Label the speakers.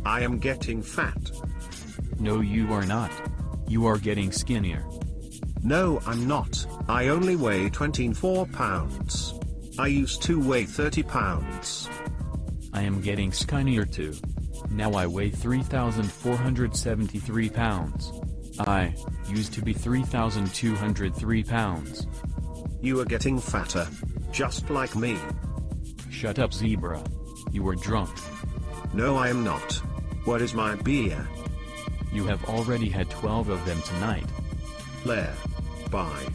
Speaker 1: I am getting fat.
Speaker 2: No, you are not. You are getting skinnier.
Speaker 1: No, I'm not. I only weigh 24 pounds. I used to weigh 30 pounds.
Speaker 2: I am getting skinnier too. Now I weigh 3,473 pounds. I used to be 3,203 pounds.
Speaker 1: You are getting fatter. Just like me.
Speaker 2: Shut up, zebra. You are drunk.
Speaker 1: No, I am not. What is my beer?
Speaker 2: You have already had 12 of them tonight.
Speaker 1: Blair. Bye.